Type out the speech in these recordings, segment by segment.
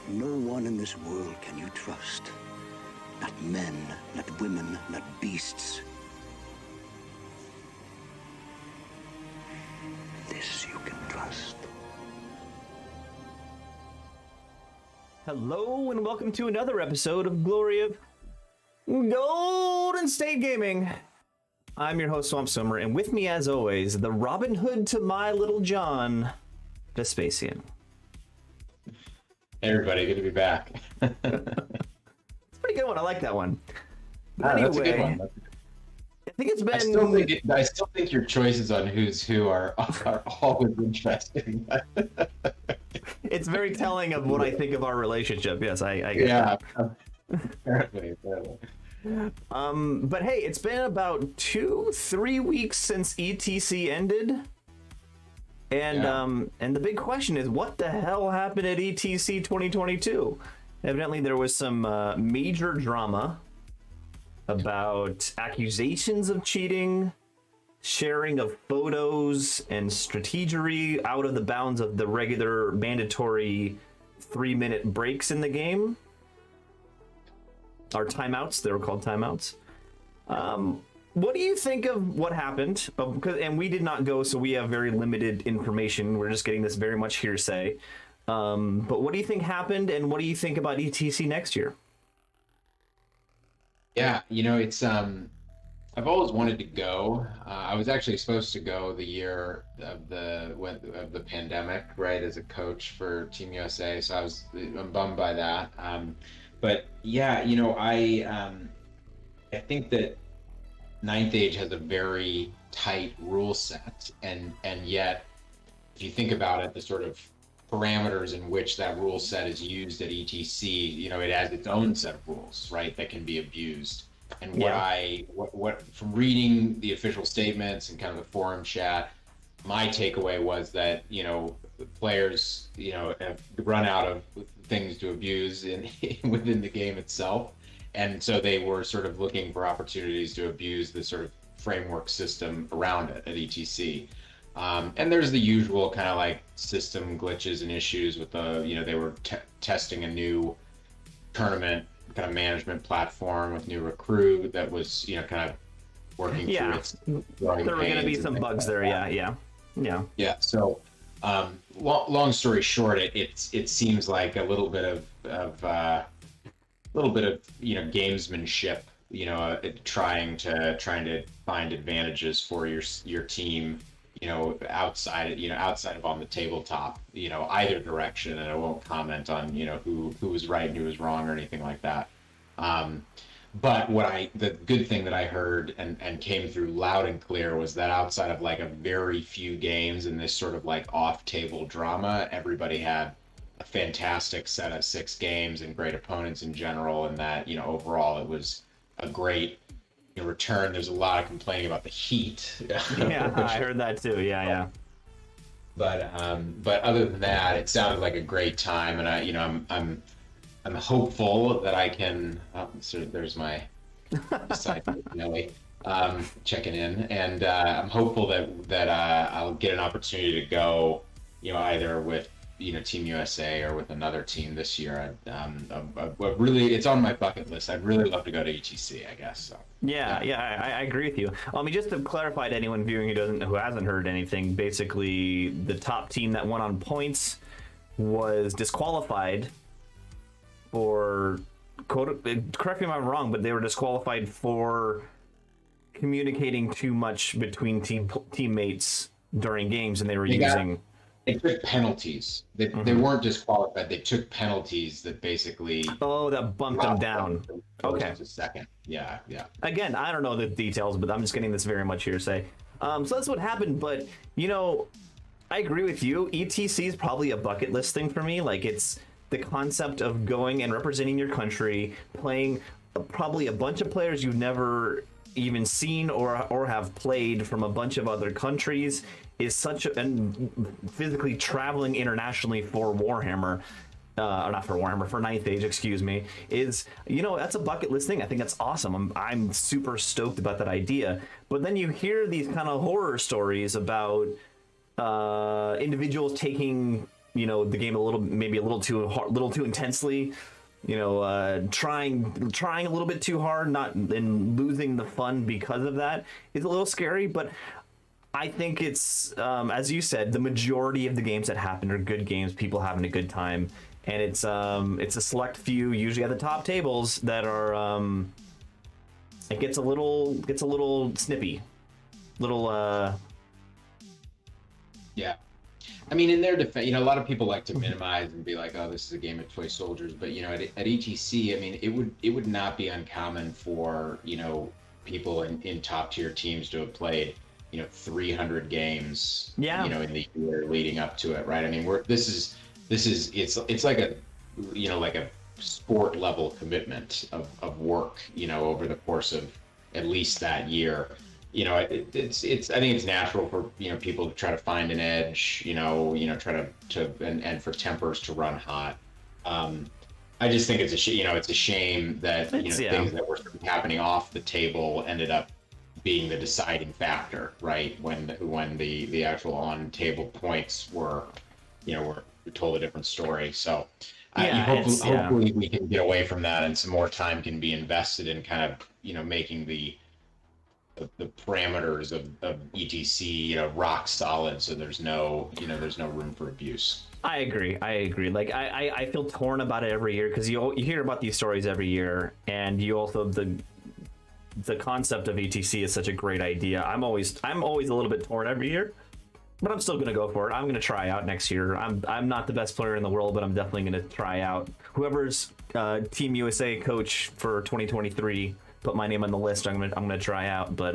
No one in this world can you trust. Not men, not women, not beasts. This you can trust. Hello and welcome to another episode of Glory of Golden State Gaming. I'm your host, Swamp Swimmer, and with me as always, the Robin Hood to my Little John, Vespacian. Hey everybody, good to be back. It's a pretty good one. I like that one. Anyway, that's a good one. I think it's been. I still think your choices on who's who are always interesting. It's very telling of what I think of our relationship. Yes, I get yeah. that. Apparently. But hey, it's been about 2-3 weeks since ETC ended. And the big question is, what the hell happened at ETC 2022? Evidently, there was some major drama about accusations of cheating, sharing of photos, and strategery out of the bounds of the regular mandatory 3-minute breaks in the game. Or timeouts, they were called timeouts. What do you think of what happened? And we did not go, so we have very limited information. We're just getting this very much hearsay. But what do you think happened, and what do you think about ETC next year? Yeah, it's I've always wanted to go. I was actually supposed to go the year of the pandemic, right, as a coach for Team USA. So I'm bummed by that. But yeah, I think that Ninth Age has a very tight rule set, and yet, if you think about it, the sort of parameters in which that rule set is used at ETC, it has its own set of rules, right, that can be abused. And what from reading the official statements and kind of the forum chat, my takeaway was that players have run out of things to abuse within the game itself. And so they were sort of looking for opportunities to abuse the sort of framework system around it at ETC. And there's the usual kind of like system glitches and issues with they were testing a new tournament kind of management platform with new recruit that was, kind of working through its growing there were going to be pains some bugs there. Yeah. So long story short, it seems like a little bit of gamesmanship, trying to find advantages for your team, outside of on the tabletop, either direction. And I won't comment on, who was right and who was wrong or anything like that. But the good thing that I heard and came through loud and clear was that outside of like a very few games in this sort of like off-table drama, everybody had a fantastic set of 6 games and great opponents in general, and that overall it was a great return. There's a lot of complaining about the heat. Yeah, I heard that too. Yeah. But other than that, it sounded like a great time, and I'm hopeful that I can. So there's my side Nelly checking in, and I'm hopeful that I'll get an opportunity to go, either with Team USA or with another team this year. Really, it's on my bucket list. I'd really love to go to ETC, I guess. So. Yeah, I agree with you. Just to clarify to anyone viewing who hasn't heard anything, basically the top team that won on points was disqualified for, correct me if I'm wrong, but they were disqualified for communicating too much between teammates during games, and they took penalties. They weren't disqualified. They took penalties that basically that bumped them down. Okay. A second. Yeah. Again, I don't know the details, but I'm just getting this very much hearsay. So that's what happened. But I agree with you. ETC is probably a bucket list thing for me. Like, it's the concept of going and representing your country, playing probably a bunch of players you've never even seen or have played from a bunch of other countries, is such and physically traveling internationally for Warhammer, not for Warhammer, for Ninth Age, excuse me, is, that's a bucket list thing. I think that's awesome. I'm super stoked about that idea. But then you hear these kind of horror stories about individuals taking you know, the game maybe a little too hard, little too intensely. You know, trying a little bit too hard, not and losing the fun because of that is a little scary. But I think it's as you said, the majority of the games that happen are good games, people having a good time, and it's a select few, usually at the top tables, that are it gets a little snippy, little Yeah. I mean, in their defense, you know, a lot of people like to minimize and be like, "Oh, this is a game of toy soldiers." But you know, at ETC, I mean, it would not be uncommon for, you know, people in top tier teams to have played, you know, 300 games, Yeah. you know, in the year leading up to it, right? I mean, this is it's like a, you know, like a sport level commitment of work, you know, over the course of at least that year. You know, it's I think it's natural for, you know, people to try to find an edge, you know, try to and for tempers to run hot. I just think it's you know, it's a shame that, you know, things that were happening off the table ended up being the deciding factor, right? When the actual on table points were, you know, were told a different story. So hopefully we can get away from that and some more time can be invested in kind of, you know, making the parameters of ETC, you know, rock solid, so there's no room for abuse. I agree. Like I feel torn about it every year because you hear about these stories every year, and you also the concept of ETC is such a great idea. I'm always a little bit torn every year, but I'm still gonna go for it. I'm gonna try out next year. I'm not the best player in the world, but I'm definitely gonna try out. Whoever's Team USA coach for 2023. Put my name on the list. I'm gonna try out, but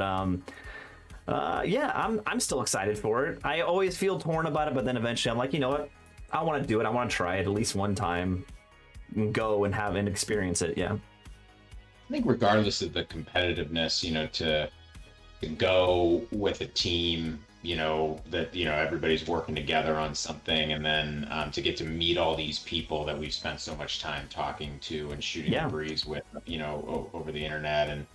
yeah, I'm still excited for it. I always feel torn about it, but then eventually I'm like, you know what? I want to do it. I want to try it at least one time, and go and have and experience it. Yeah. I think regardless of the competitiveness, you know, to go with a team, you know, that, you know, everybody's working together on something, and then to get to meet all these people that we've spent so much time talking to and shooting the breeze with, you know, over the internet. And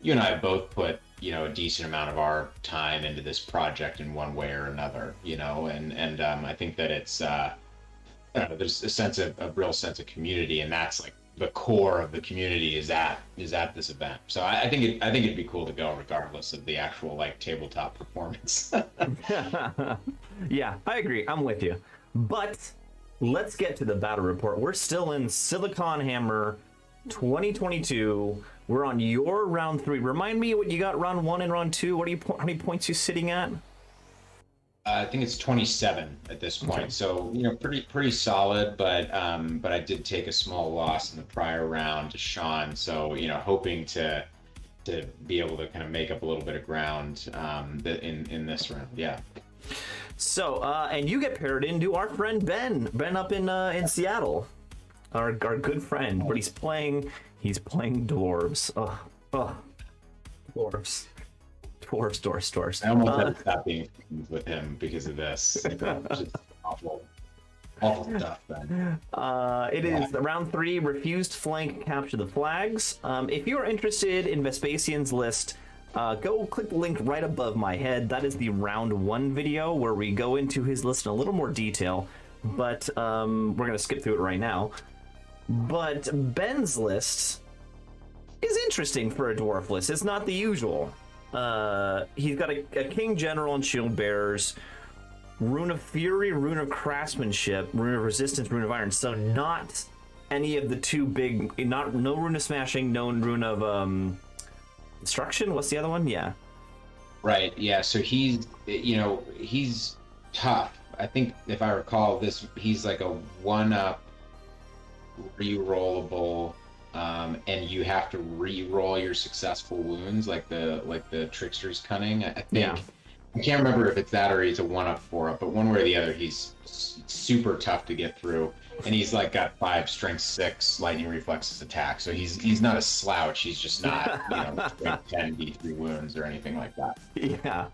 you and I have both put, you know, a decent amount of our time into this project in one way or another, you know, and I think that it's I don't know, there's a real sense of community, and that's like the core of the community is at this event. So I think it'd be cool to go regardless of the actual like tabletop performance. Yeah, I agree. I'm with you. But let's get to the battle report. We're still in Silicon Hammer 2022. We're on your round 3. Remind me what you got round 1 and round 2. How many points you sitting at? I think it's 27 at this point. Okay. So, you know, pretty solid, but I did take a small loss in the prior round to Sean. So, you know, hoping to be able to kind of make up a little bit of ground in this round. Yeah. So, and you get paired into our friend Ben up in Seattle, our good friend, but he's playing dwarves. Dwarves. Dwarves. I almost had to stop being friends with him because of this. Just awful stuff, Ben. It is round 3, refused flank, capture the flags. If you are interested in Vespacian's list, go click the link right above my head. That is the round 1 video where we go into his list in a little more detail, but we're going to skip through it right now. But Ben's list is interesting for a dwarf list. It's not the usual. He's got a King General and Shield Bearers, Rune of Fury, Rune of Craftsmanship, Rune of Resistance, Rune of Iron. So not any of the two big, no Rune of Smashing, no Rune of Destruction. What's the other one? Yeah. Right. Yeah. So he's tough. I think if I recall this, he's like a 1-up re-rollable. And you have to re-roll your successful wounds, like the Trickster's Cunning. I think. Yeah. I can't remember if it's that or he's a 1-up, 4-up, but one way or the other, he's super tough to get through. And he's like got 5 strength 6 lightning reflexes attack, so he's not a slouch. He's just not strength 10 D3 wounds or anything like that. Yeah.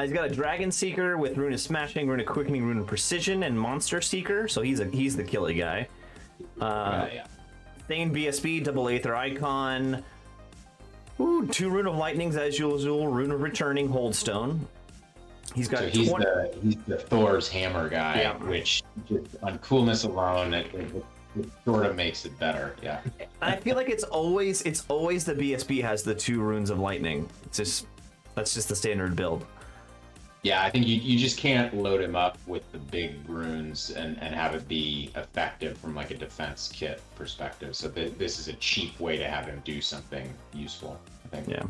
He's got a Dragon Seeker with Rune of Smashing, Rune of Quickening, Rune of Precision, and Monster Seeker. So he's the killy guy. Yeah. Thane BSB, double Aether Icon. 2 Rune of Lightnings as usual, Rune of Returning, Holdstone. He's got So he's 20. he's the Thor's hammer guy, Yeah. which just on coolness alone, it sort of makes it better. Yeah. I feel like it's always the BSB has the 2 runes of lightning. That's just the standard build. Yeah, I think you just can't load him up with the big runes and have it be effective from like a defense kit perspective. So this is a cheap way to have him do something useful, I think. Yeah.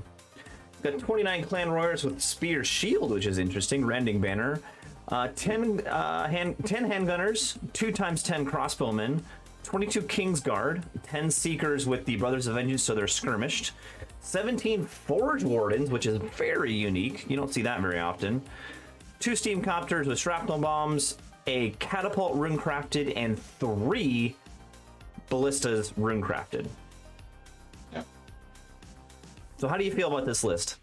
Got 29 clan warriors with spear shield, which is interesting. Rending banner. 10 handgunners, 2x10 crossbowmen, 22 Kingsguard, 10 seekers with the Brothers of Vengeance, so they're skirmished. 17 Forge Wardens, which is very unique. You don't see that very often. 2 steam copters with shrapnel bombs, a catapult rune crafted, and 3 ballistas rune crafted. Yeah. So how do you feel about this list?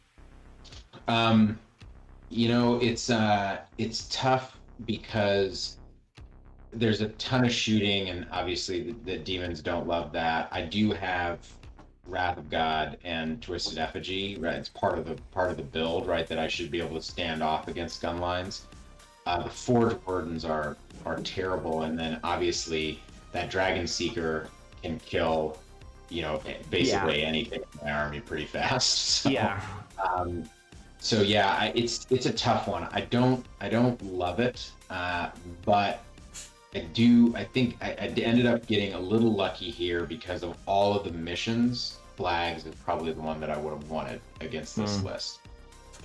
You know, it's tough because there's a ton of shooting, and obviously the demons don't love that. I do have Wrath of God and Twisted Effigy, right? It's part of the build, right? That I should be able to stand off against gun lines. The Forge Wardens are terrible, and then obviously that Dragon Seeker can kill, you know, basically anything in my army pretty fast. So, Yeah. So yeah, it's a tough one. I don't love it, but I think I ended up getting a little lucky here because of all of the missions. Flags is probably the one that I would have wanted against this list.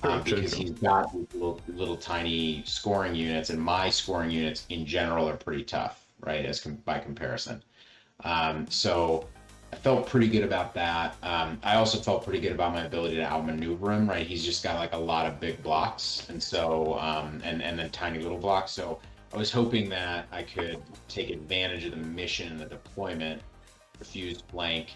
Because he's got these little tiny scoring units, and my scoring units in general are pretty tough, right? By comparison. So I felt pretty good about that. I also felt pretty good about my ability to outmaneuver him, right? He's just got like a lot of big blocks, and so and then tiny little blocks. So I was hoping that I could take advantage of the mission and the deployment. Refused flank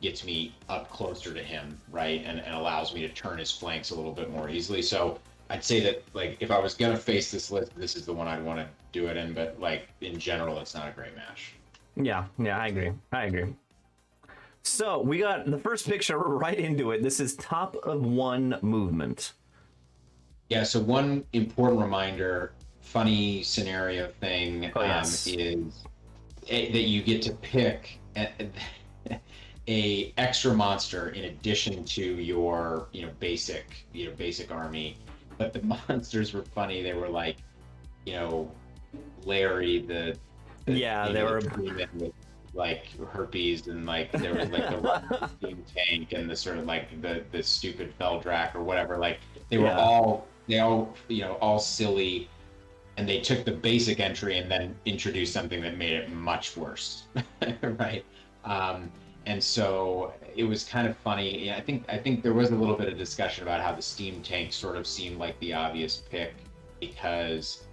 gets me up closer to him, right? And allows me to turn his flanks a little bit more easily. So I'd say that, like, if I was gonna face this list, this is the one I'd want to do it in, but like in general, it's not a great match. Yeah, I agree. So we got the first picture right into it. This is top of 1 movement. Yeah, so one important reminder, funny scenario thing, is that you get to pick a extra monster in addition to your basic army. But the monsters were funny. They were like, Larry they were with like herpes, and like there was like the steam tank and the sort of like the stupid Feldrak or whatever. Like they were all silly, and they took the basic entry and then introduced something that made it much worse, right? And so it was kind of funny. I think there was a little bit of discussion about how the steam tank sort of seemed like the obvious pick because,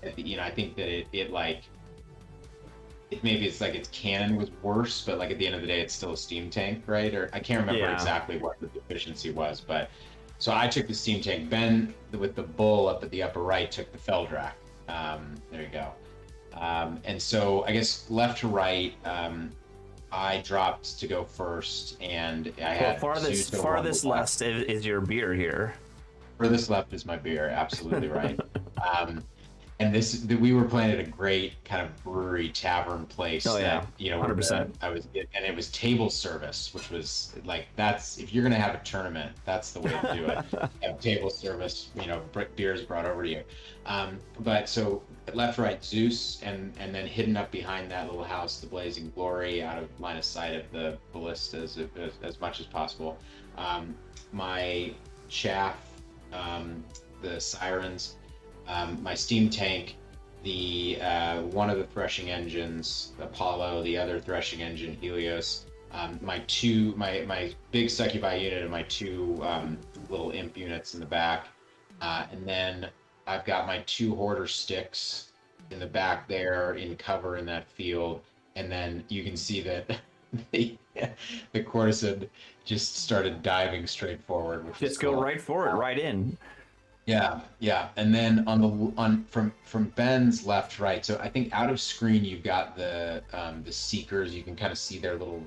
I think that maybe it's like its cannon was worse, but like at the end of the day, it's still a steam tank, right? Or I can't remember exactly what the deficiency was, but so I took the steam tank. Ben, with the bull up at the upper right, took the Feldrak. There you go. And so I guess left to right, I dropped to go first, and I had farthest left is your beer here. Furthest left is my beer, absolutely right. And we were playing at a great kind of brewery tavern place. Oh yeah, 100%. And it was table service, which was like, that's, if you're gonna have a tournament, that's the way to do it. Have table service, beers brought over to you. But so left, right, Zeus, and then hidden up behind that little house, the Blazing Glory, out of line of sight of the ballistas as much as possible. My chaff, the sirens. My steam tank, the one of the threshing engines, Apollo, the other threshing engine, Helios, my big succubi unit and my 2 little imp units in the back, and then I've got my 2 hoarder sticks in the back there in cover in that field, and then you can see that the courtesan just started diving straight forward. Just go right for it, right in. Yeah, and then from Ben's left to right. So I think out of screen you've got the seekers. You can kind of see their little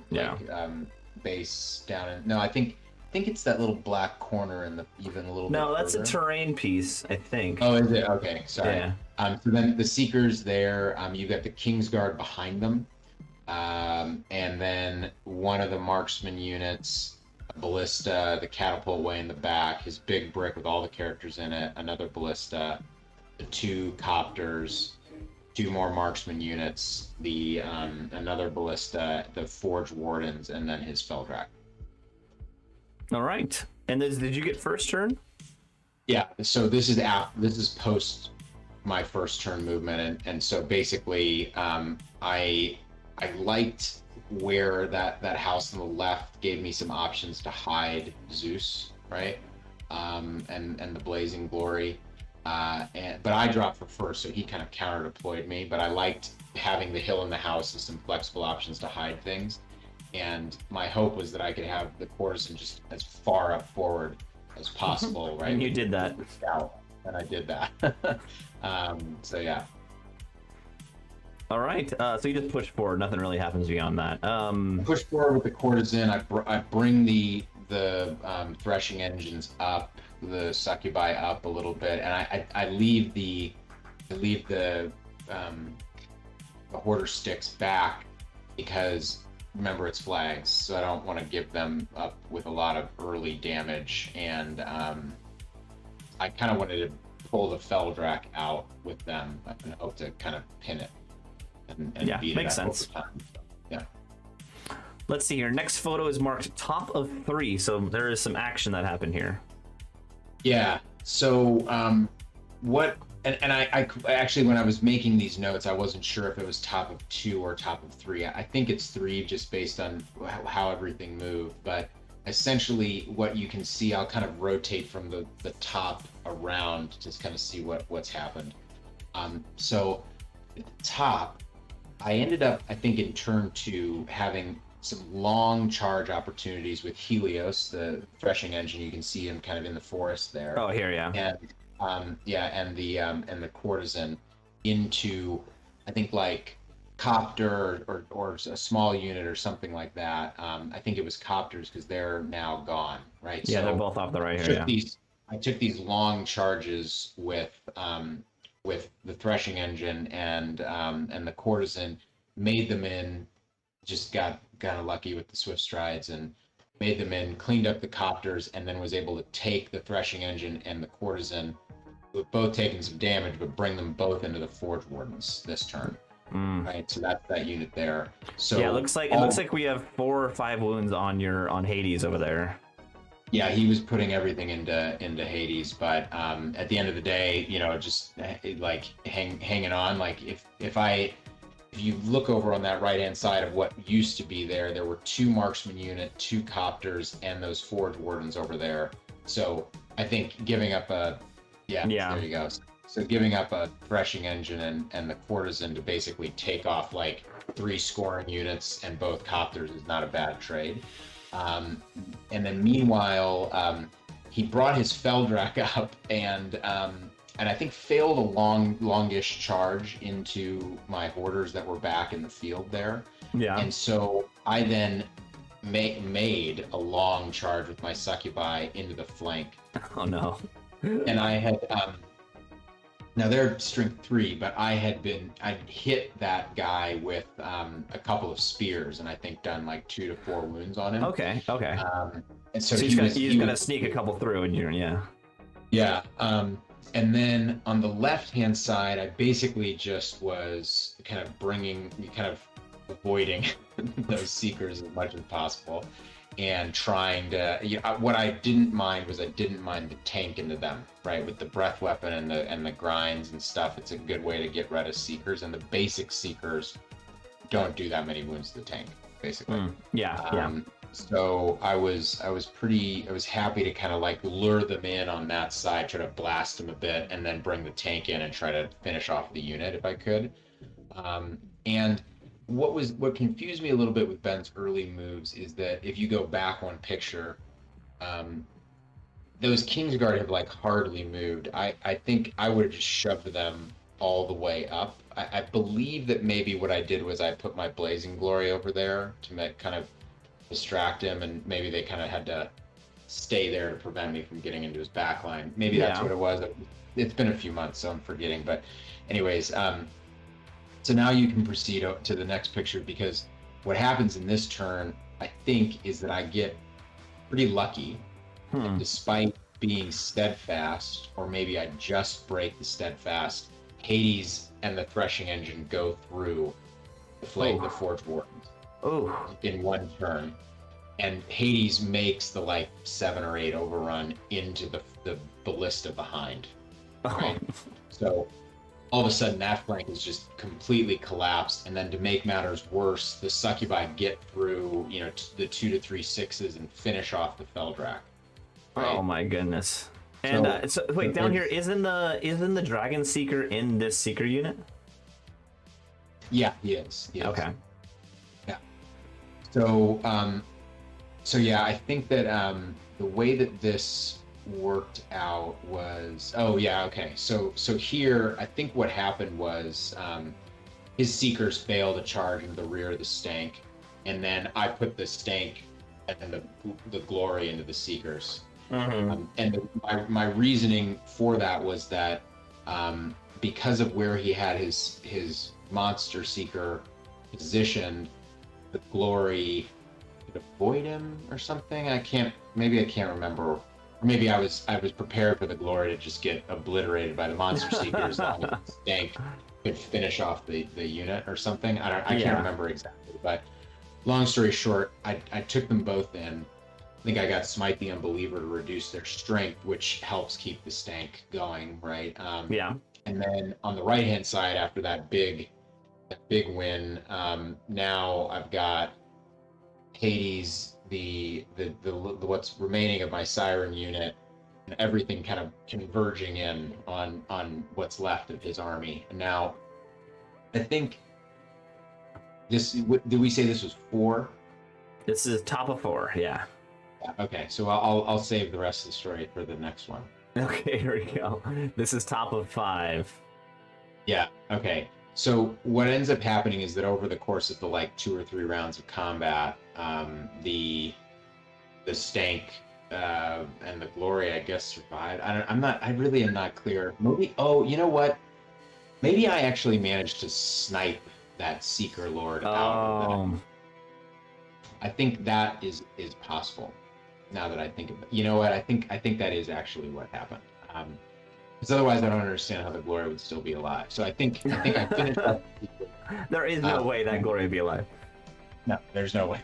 base down. No, I think think it's that little black corner in the even a little bit. No, that's further. a terrain piece, I think. Oh, is it? Okay, sorry. Yeah. So then the Seekers there, you've got the Kingsguard behind them. And then one of the marksman units, a ballista, the catapult way in the back, his big brick with all the characters in it, another ballista, the 2 copters, 2 more marksman units, the another ballista, the forge wardens, and then his Feldrak. All right. And did you get first turn? Yeah. So this is post my first turn movement, and so basically, I liked where that house on the left gave me some options to hide Zeus, right? And the Blazing Glory. But I dropped for first, so he kind of counter deployed me. But I liked having the hill in the house and some flexible options to hide things. And my hope was that I could have the courtesan just as far up forward as possible, right? And you did that. Scout, and I did that. So yeah. All right. So you just push forward. Nothing really happens beyond that. Push forward with the courtesan. I bring the threshing engines up, the succubi up a little bit, and I leave the hoarder sticks back because remember it's flags, so I don't want to give them up with a lot of early damage, and I kind of wanted to pull the Feldrak out with them and hope to kind of pin it and yeah, beat makes it up sense. over time. So, yeah. Let's see here. Next photo is marked top of 3, so there is some action that happened here. Yeah. So what? And I actually, when I was making these notes, I wasn't sure if it was top of 2 or top of 3. I think it's 3 just based on how everything moved. But essentially, what you can see, I'll kind of rotate from the top around to just kind of see what's happened. So at the top, I ended up, I think, in turn 2, having some long charge opportunities with Helios, the threshing engine. You can see him kind of in the forest there. Oh, here, yeah. And and the courtesan into, I think, like copter or a small unit or something like that. I think it was copters because they're now gone, right? Yeah, so they're both off the right here. Yeah. I took these long charges with the threshing engine and the courtesan, made them in, just got kind of lucky with the swift strides and made them in, cleaned up the copters, and then was able to take the threshing engine and the courtesan, with both taking some damage, but bring them both into the forge wardens this turn. Right, so that's that unit there. So yeah, it looks like we have 4 or 5 wounds on Hades over there. Yeah, he was putting everything into Hades, but at the end of the day, just like hanging on. Like if you look over on that right hand side of what used to be there were 2 marksman unit, 2 copters, and those forge wardens over there. So I think giving up there you go. So giving up a threshing engine and the courtesan to basically take off like 3 scoring units and both copters is not a bad trade. And then meanwhile, he brought his Feldrak up and I think failed a longish charge into my hoarders that were back in the field there. Yeah. And so I then made a long charge with my succubi into the flank. Oh no. And I had now they're strength 3, but I'd hit that guy with a couple of spears, and I think done like 2 to 4 wounds on him. Okay. And so he's gonna sneak a couple through, and yeah. And then on the left-hand side, I basically just was kind of avoiding those seekers as much as possible, and trying to. What I didn't mind was the tank into them, right? With the breath weapon and the grinds and stuff, it's a good way to get rid of seekers. And the basic seekers don't do that many wounds to the tank, basically. So I was happy to kind of like lure them in on that side, try to blast them a bit, and then bring the tank in and try to finish off the unit if I could. And what confused me a little bit with Ben's early moves is that if you go back one picture, those Kingsguard have like hardly moved. I think I would have just shoved them all the way up. I believe that maybe what I did was I put my Blazing Glory over there to kind of distract him, and maybe they kind of had to stay there to prevent me from getting into his backline. Maybe that's what it was. It's been a few months, so I'm forgetting. But anyways, so now you can proceed to the next picture, because what happens in this turn, I think, is that I get pretty lucky. And despite being steadfast, or maybe I just break the steadfast, Hades and the threshing engine go through the Forge Wardens in one turn. And Hades makes the like 7 or 8 overrun into the ballista behind. Right? So all of a sudden that flank is just completely collapsed. And then to make matters worse, the succubi get through, the 2 to 3 6s and finish off the Feldrak. Right? Oh my goodness. And so wait, down here, isn't the Dragon Seeker in this Seeker unit? Yeah, he is. Okay. Yeah. So yeah, I think that the way that this worked out was, so here I think what happened was his Seekers failed to charge into the rear of the Stank, and then I put the Stank and the Glory into the Seekers. And my reasoning for that was that because of where he had his Monster Seeker positioned, the Glory could avoid him or something. I can't remember. Or maybe I was prepared for the Glory to just get obliterated by the Monster Seekers and the Stank could finish off the unit or something. I can't remember exactly, but long story short, I took them both in. I think I got Smite the Unbeliever to reduce their strength, which helps keep the Stank going, right? And then on the right-hand side, after that big win, now I've got Hades, the what's remaining of my Siren unit, and everything kind of converging in on what's left of his army. And now, I think this, did we say this was 4? This is top of 4, yeah. Okay, so I'll save the rest of the story for the next one. Okay, here we go. This is top of 5. Yeah, okay. So what ends up happening is that over the course of the like 2 or 3 rounds of combat, the Stank and the Glory, I guess, survived. I really am not clear. Maybe, you know what? Maybe I actually managed to snipe that Seeker Lord out of that. I think that is possible. Now that I think of it, you know what? I think that is actually what happened. Because otherwise, I don't understand how the Glory would still be alive. So I think I finished up. There is no way that Glory would be alive. No, there's no way.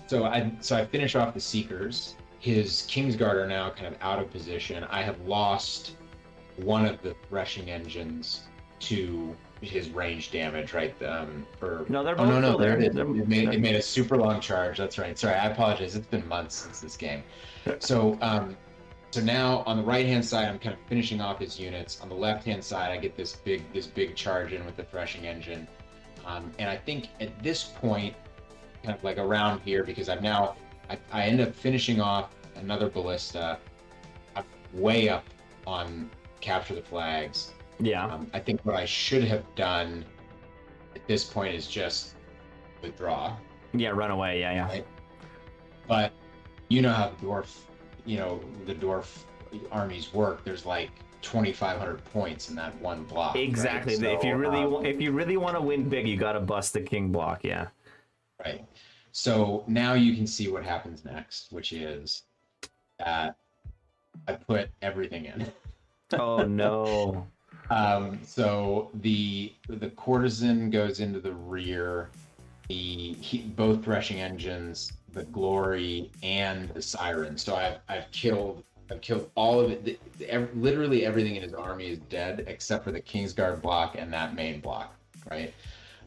So I finish off the Seekers. His Kingsguard are now kind of out of position. I have lost one of the threshing engines to his range damage, right? No, they're both still there there. it is. It made a super long charge. That's right. Sorry, I apologize. It's been months since this game. So now on the right-hand side, I'm kind of finishing off his units. On the left-hand side, I get this big charge in with the threshing engine. And I think at this point, kind of like around here, because I end up finishing off another ballista. I'm way up on capture the flags. Yeah. I think what I should have done at this point is just withdraw. Yeah, run away. Yeah. Right? But you know how the dwarf armies work. There's like 2,500 points in that one block. Exactly. Right? So, if you really want to win big, you got to bust the king block. Yeah. Right. So now you can see what happens next, which is that I put everything in. Oh no. So the courtesan goes into the rear, both threshing engines, the Glory, and the Siren. So I've killed all of it. Literally everything in his army is dead except for the Kingsguard block and that main block, right?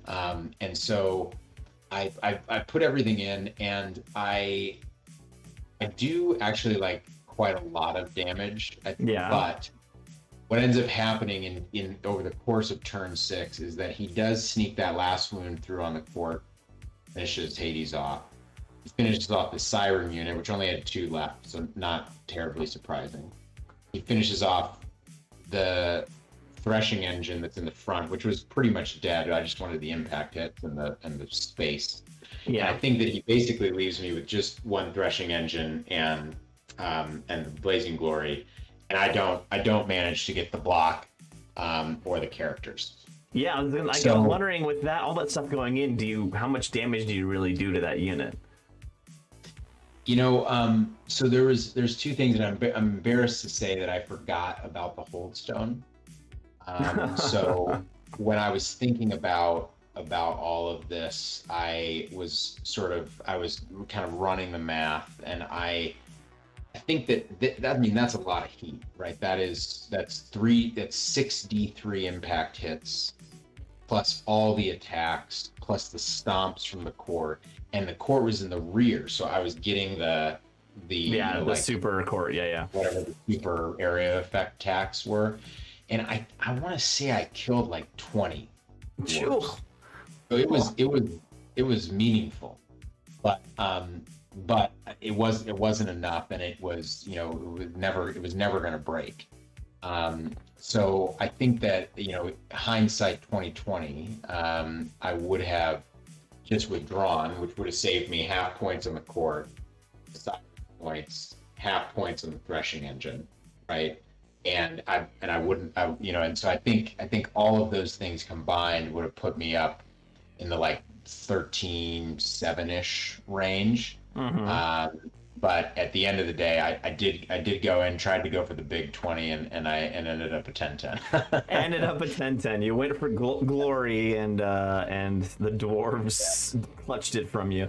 And so I put everything in, and I do actually like quite a lot of damage. But what ends up happening in over the course of turn 6 is that he does sneak that last wound through on the court, finishes Hades off. He finishes off the Siren unit, which only had 2 left, so not terribly surprising. He finishes off the threshing engine that's in the front, which was pretty much dead. I just wanted the impact hits and the space. Yeah. And I think that he basically leaves me with just 1 threshing engine and and the Blazing Glory, and I don't manage to get the block or the characters. Yeah, I was wondering with that all that stuff going in, how much damage do you really do to that unit? So there's two things that I'm embarrassed to say that I forgot about the Holdstone. So when I was thinking about all of this, I was kind of running the math, and I think that's a lot of heat, right? That's 6 D3 impact hits, plus all the attacks, plus the stomps from the court, and the court was in the rear, so I was getting the super court, whatever the super area effect attacks were, and I want to say I killed like 20. So it was meaningful, but it wasn't enough, and it was never going to break. So I think that hindsight 2020, I would have just withdrawn, which would have saved me half points on the court, points, half points on the threshing engine, right? And so I think all of those things combined would have put me up in the like 13-7-ish range. But at the end of the day, I did go in, tried to go for the big 20, and ended up a 10-10. Ended up a 10-10. You went for glory, and the dwarves clutched it from you.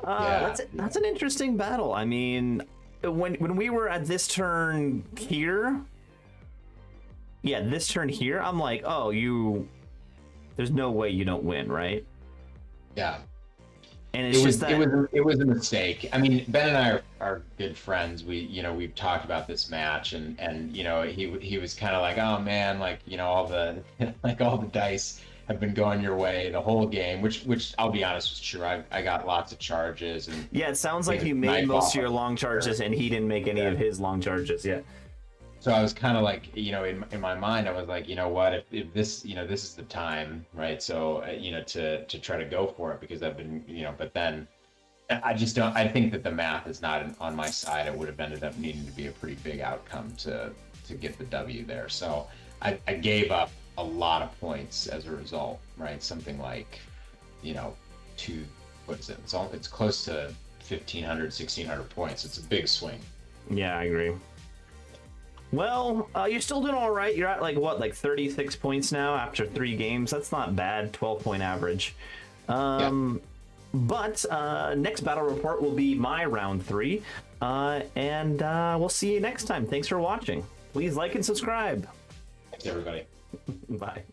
That's an interesting battle. I mean, when we were at this turn here, I'm like, oh, there's no way you don't win, right? Yeah. And it was a mistake. I mean, Ben and I are good friends. We've talked about this match, and he was kind of like, oh man, like all the all the dice have been going your way the whole game, which I'll be honest was true. I got lots of charges, and it sounds like you made most of your long charges, and he didn't make any of his long charges. Yeah. So I was kind of like, in my mind, I was like, what, if this, this is the time, right? So, to try to go for it, because I've been, but then I think that the math is not on my side. It would have ended up needing to be a pretty big outcome to get the W there. So I gave up a lot of points as a result, right? Something like, what is it? It's close to 1,500, 1,600 points. It's a big swing. Yeah, I agree. Well, you're still doing all right. You're at like 36 points now after 3 games. That's not bad. 12-point average. But next battle report will be my round 3, and we'll see you next time. Thanks for watching. Please like and subscribe. Thanks, everybody. Bye.